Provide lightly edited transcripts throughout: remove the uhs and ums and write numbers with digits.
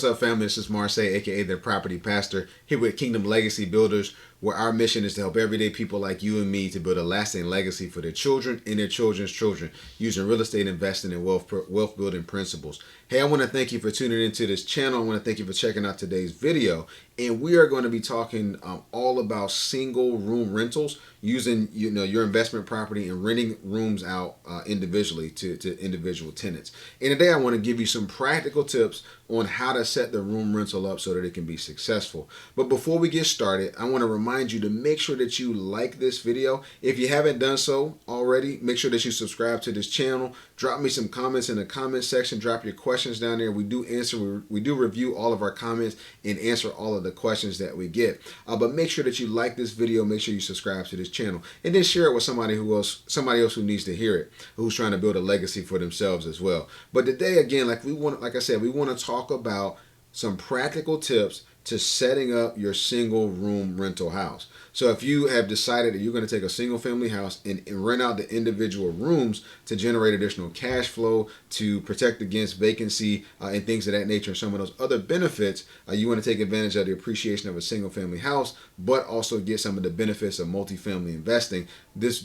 what's up, family? This is Marseille, aka the Property Pastor, here with Kingdom Legacy Builders, where our mission is to help everyday people like you and me to build a lasting legacy for their children and their children's children using real estate investing and wealth building principles. Hey, I want to thank you for tuning into this channel. I want to thank you for checking out today's video. And we are going to be talking all about single room rentals using your investment property and renting rooms out individually to individual tenants. And today I want to give you some practical tips on how to set the room rental up so that it can be successful. But before we get started, I want to remind you to make sure that you like this video. If you haven't done so already, make sure that you subscribe to this channel. Drop me some comments in the comment section. Drop your questions down there. We do review all of our comments and answer all of the questions that we get. But make sure that you like this video. Make sure you subscribe to this channel, and then share it with somebody else who needs to hear it, who's trying to build a legacy for themselves as well. But today, again, like I said, we want to talk about some practical tips to setting up your single room rental house. So if you have decided that you're going to take a single family house and rent out the individual rooms to generate additional cash flow, to protect against vacancy and things of that nature, and some of those other benefits, you want to take advantage of the appreciation of a single family house, but also get some of the benefits of multifamily investing. This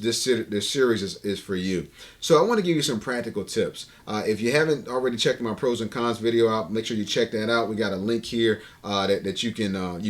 series is for you. So I want to give you some practical tips. If you haven't already checked my pros and cons video out, make sure you check that out. We got a link here that you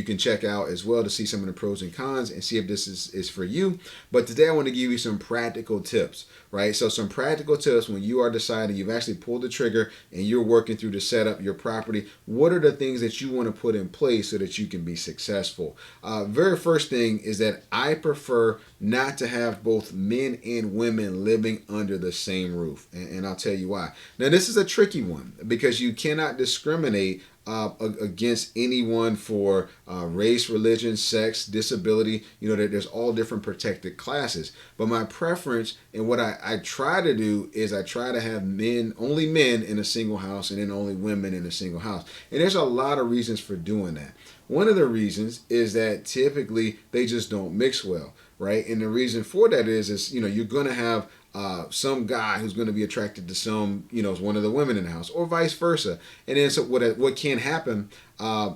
can check out as well to see some of the pros and cons and see if this is for you. But today I want to give you some practical tips, right? So some practical tips when you are deciding, you've actually pulled the trigger and you're working through to set up your property. What are the things that you want to put in place so that you can be successful? Very first thing is that I prefer not to have both men and women living under the same roof. And I'll tell you why. Now, this is a tricky one because you cannot discriminate against anyone for race, religion, sex, disability. There's all different protected classes. But my preference and what I try to do is I try to have only men in a single house and then only women in a single house. And there's a lot of reasons for doing that. One of the reasons is that typically they just don't mix well, right? And the reason for that is you're going to have some guy who's going to be attracted to one of the women in the house, or vice versa. And then so what can happen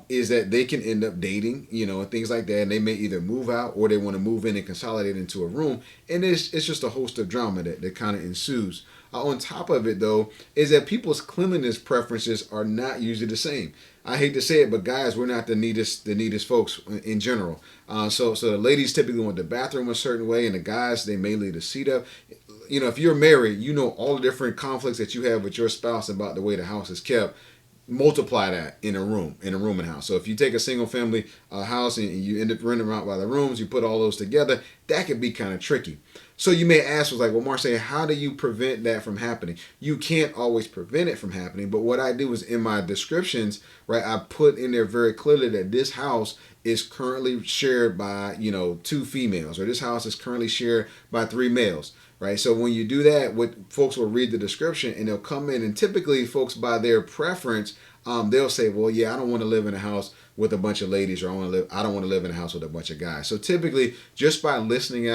is that they can end up dating, and things like that. And they may either move out or they want to move in and consolidate into a room. And it's just a host of drama that kind of ensues. On top of it, though, is that people's cleanliness preferences are not usually the same. I hate to say it, but guys, we're not the neatest folks in general. So the ladies typically want the bathroom a certain way, and the guys, they may leave the seat up. If you're married, all the different conflicts that you have with your spouse about the way the house is kept. Multiply that in a room and house. So if you take a single family house and you end up renting them out by the rooms, you put all those together, that could be kind of tricky. So you may ask, well, Marseille, how do you prevent that from happening? You can't always prevent it from happening, but what I do is in my descriptions, right, I put in there very clearly that this house is currently shared by, 2 females, or this house is currently shared by 3 males. Right. So when you do that, what folks will read the description and they'll come in, and typically folks, by their preference, they'll say, well, yeah, I don't want to live in a house with a bunch of ladies, or I don't want to live in a house with a bunch of guys. So typically, just by listing it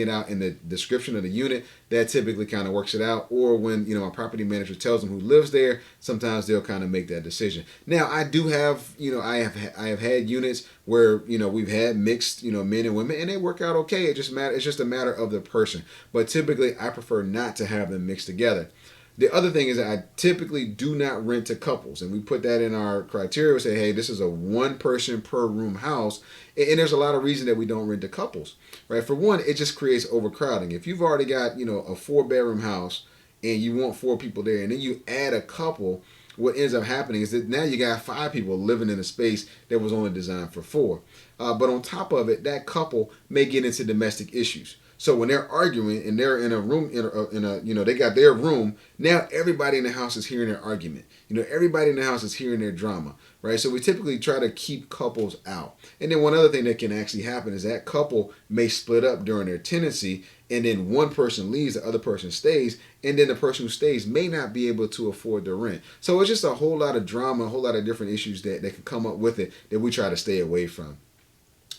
out in the description of the unit, that typically kind of works it out. Or when my property manager tells them who lives there, sometimes they'll kind of make that decision. Now, I do have I have had units where we've had mixed men and women, and they work out okay. It's just a matter of the person. But typically, I prefer not to have them mixed together. The other thing is that I typically do not rent to couples, and we put that in our criteria. We say, hey, this is a 1 person per room house, and there's a lot of reason that we don't rent to couples, right? For one, it just creates overcrowding. If you've already got a 4-bedroom house and you want 4 people there, and then you add a couple, what ends up happening is that now you got 5 people living in a space that was only designed for 4. But on top of it, that couple may get into domestic issues. So when they're arguing and they're in a room, they got their room, now everybody in the house is hearing their argument. Everybody in the house is hearing their drama, right? So we typically try to keep couples out. And then one other thing that can actually happen is that couple may split up during their tenancy, and then one person leaves, the other person stays, and then the person who stays may not be able to afford the rent. So it's just a whole lot of drama, a whole lot of different issues that can come up with it that we try to stay away from.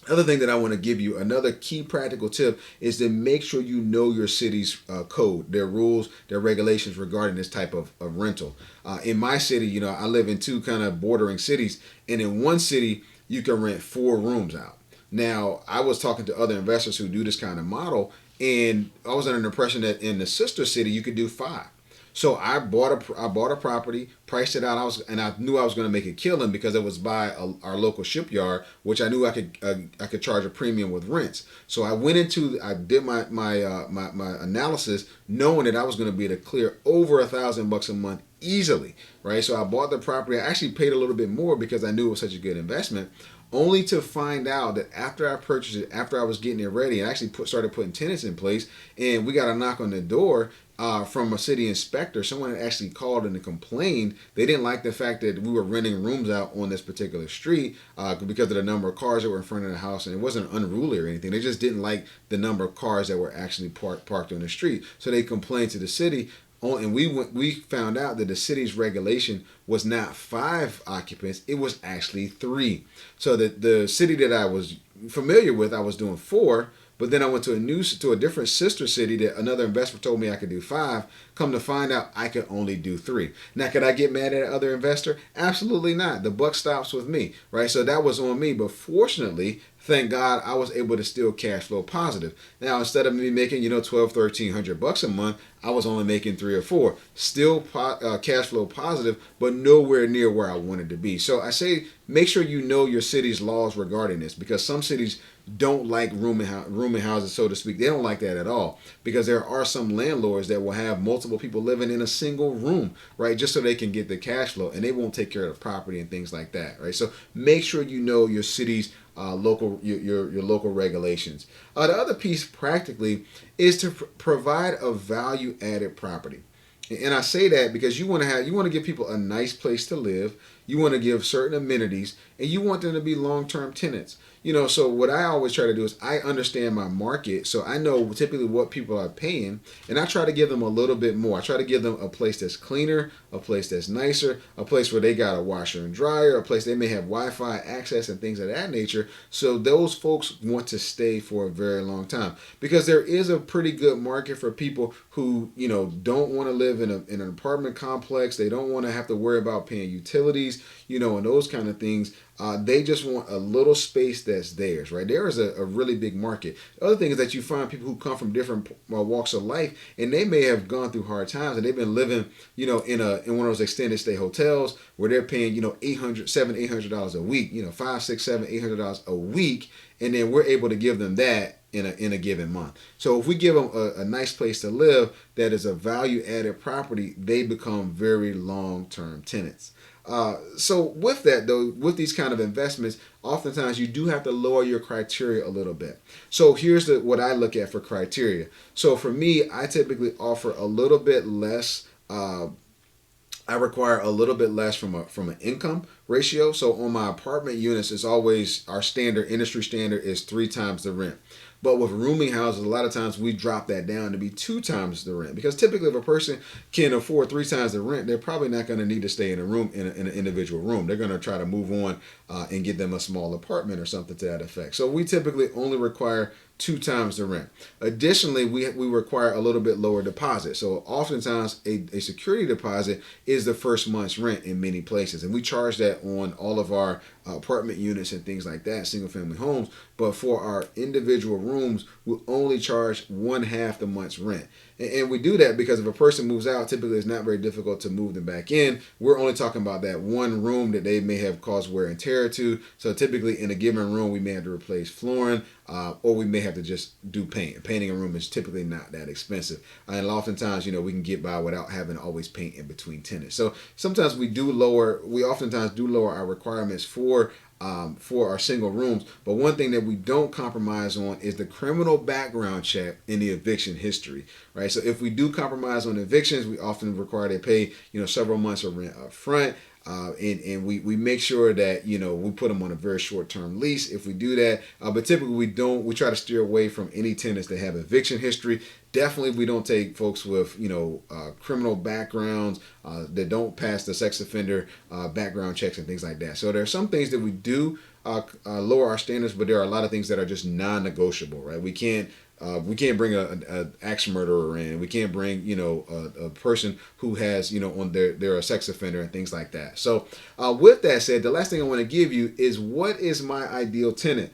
Other thing that I want to give you, another key practical tip, is to make sure you know your city's code, their rules, their regulations regarding this type of rental. In my city, I live in two kind of bordering cities, and in one city, you can rent 4 rooms out. Now, I was talking to other investors who do this kind of model, and I was under the impression that in the sister city, you could do 5. So I bought a property, priced it out. I knew I was going to make a killing because it was by our local shipyard, which I knew I could charge a premium with rents. So I did my analysis, knowing that I was going to be able to clear over $1,000 a month easily, right? So I bought the property. I actually paid a little bit more because I knew it was such a good investment, only to find out that after I purchased it, after I was getting it ready, I actually started putting tenants in place, and we got a knock on the door from a city inspector. Someone had actually called and complained. They didn't like the fact that we were renting rooms out on this particular street because of the number of cars that were in front of the house, and it wasn't unruly or anything. They just didn't like the number of cars that were actually parked on the street. So they complained to the city. And we found out that the city's regulation was not 5 occupants; it was actually 3. So the city that I was familiar with, I was doing 4. But then I went to a different sister city that another investor told me I could do 5. Come to find out, I could only do 3. Now, could I get mad at another investor? Absolutely not. The buck stops with me, right? So that was on me. But fortunately, thank God, I was able to still cash flow positive. Now, instead of me making $1,200-$1,300 a month, I was only making 3 or 4. Still cash flow positive, but nowhere near where I wanted to be. So I say, make sure you know your city's laws regarding this, because some cities don't like rooming houses, so to speak. They don't like that at all, because there are some landlords that will have multiple people living in a single room, right, just so they can get the cash flow, and they won't take care of the property and things like that, right? So make sure you know your city's your local regulations. The other piece, practically, is to provide a value added property. And I say that because you want to give people a nice place to live. You want to give certain amenities, and you want them to be long-term tenants. So what I always try to do is I understand my market, so I know typically what people are paying, and I try to give them a little bit more. I try to give them a place that's cleaner, a place that's nicer, a place where they got a washer and dryer, a place they may have Wi-Fi access and things of that nature. So those folks want to stay for a very long time, because there is a pretty good market for people who don't want to live in an apartment complex. They don't want to have to worry about paying utilities, and those kind of things. They just want a little space that's theirs, right? There is a really big market. The other thing is that you find people who come from different walks of life, and they may have gone through hard times, and they've been living, in one of those extended stay hotels where they're paying, $800 a week, $500, $600, $800 a week, and then we're able to give them that in a given month. So if we give them a nice place to live that is a value added property, they become very long term tenants. So with that though, with these kind of investments, oftentimes you do have to lower your criteria a little bit. So here's what I look at for criteria. So for me, I typically offer a little bit less. I require a little bit less from an income ratio. So on my apartment units, it's always our industry standard is 3 times the rent. But with rooming houses, a lot of times we drop that down to be 2 times the rent, because typically if a person can afford 3 times the rent, they're probably not going to need to stay in a room in an individual room. They're going to try to move on and get them a small apartment or something to that effect. So we typically only require 2 times the rent. Additionally, we require a little bit lower deposit. So oftentimes a security deposit is the first month's rent in many places, and we charge that on all of our apartment units and things like that, single family homes. But for our individual rooms, we only charge 1/2 the month's rent. And we do that because if a person moves out, typically it's not very difficult to move them back in. We're only talking about that one room that they may have caused wear and tear to. So typically in a given room, we may have to replace flooring, or we may have to just do paint. Painting a room is typically not that expensive. And oftentimes, we can get by without having to always paint in between tenants. So sometimes we oftentimes do lower our requirements for our single rooms. But one thing that we don't compromise on is the criminal background check and the eviction history, right? So if we do compromise on evictions, we often require they pay, several months of rent up front. And we make sure that we put them on a very short-term lease if we do that, but typically we try to steer away from any tenants that have eviction history. Definitely we don't take folks with criminal backgrounds that don't pass the sex offender background checks and things like that. So there are some things that we do lower our standards, but there are a lot of things that are just non-negotiable, right? We can't bring a axe murderer in. We can't bring a person who has on they're a sex offender and things like that. So with that said, the last thing I want to give you is what is my ideal tenant.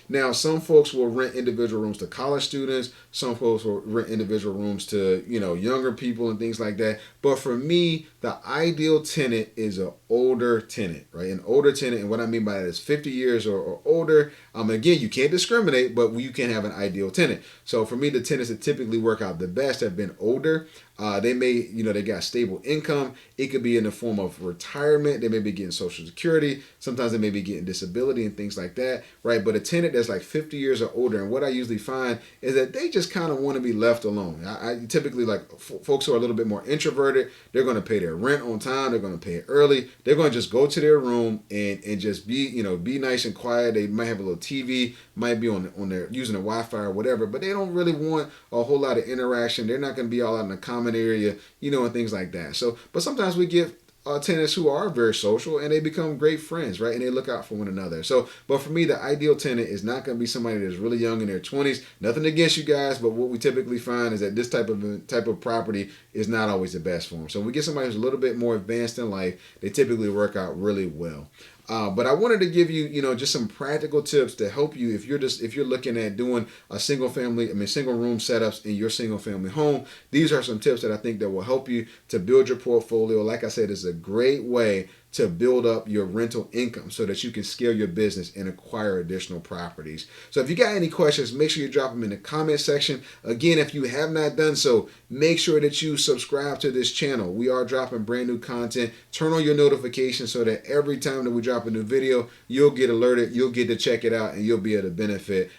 Now, some folks will rent individual rooms to college students. Some folks will rent individual rooms to, younger people and things like that. But for me, the ideal tenant is an older tenant, right? An older tenant, and what I mean by that is 50 years or older. Again, you can't discriminate, but you can have an ideal tenant. So for me, the tenants that typically work out the best have been older. They may, they got stable income. It could be in the form of retirement. They may be getting Social Security. Sometimes they may be getting disability and things like that, right? But a tenant that's like 50 years or older, and what I usually find is that they just kind of want to be left alone. I typically like folks who are a little bit more introverted. They're going to pay their rent on time. They're going to pay it early. They're going to just go to their room and just be nice and quiet. They might have a little TV, might be on their using the Wi-Fi or whatever, but they don't really want a whole lot of interaction. They're not going to be all out in the common area, and things like that. So, but sometimes we get tenants who are very social and they become great friends, right? And they look out for one another. So, but for me, the ideal tenant is not going to be somebody that's really young in their 20s. Nothing against you guys, but what we typically find is that this type of property is not always the best for them. So, we get somebody who's a little bit more advanced in life. They typically work out really well. But I wanted to give you, just some practical tips to help you if you're looking at doing a single room setups in your single family home. These are some tips that I think that will help you to build your portfolio. Like I said, it's a great way to build up your rental income so that you can scale your business and acquire additional properties. So if you got any questions, make sure you drop them in the comment section. Again, if you have not done so, make sure that you subscribe to this channel. We are dropping brand new content. Turn on your notifications so that every time that we drop a new video, you'll get alerted, you'll get to check it out, and you'll be able to benefit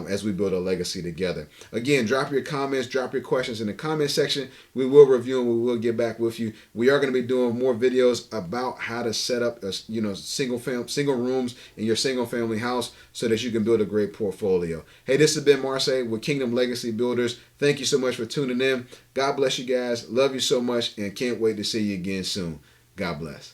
as we build a legacy together. Again, drop your comments, drop your questions in the comment section. We will review and we will get back with you. We are going to be doing more videos about how to set up single rooms in your single family house so that you can build a great portfolio. Hey, this has been Marseille with Kingdom Legacy Builders. Thank you so much for tuning in. God bless you guys. Love you so much and can't wait to see you again soon. God bless.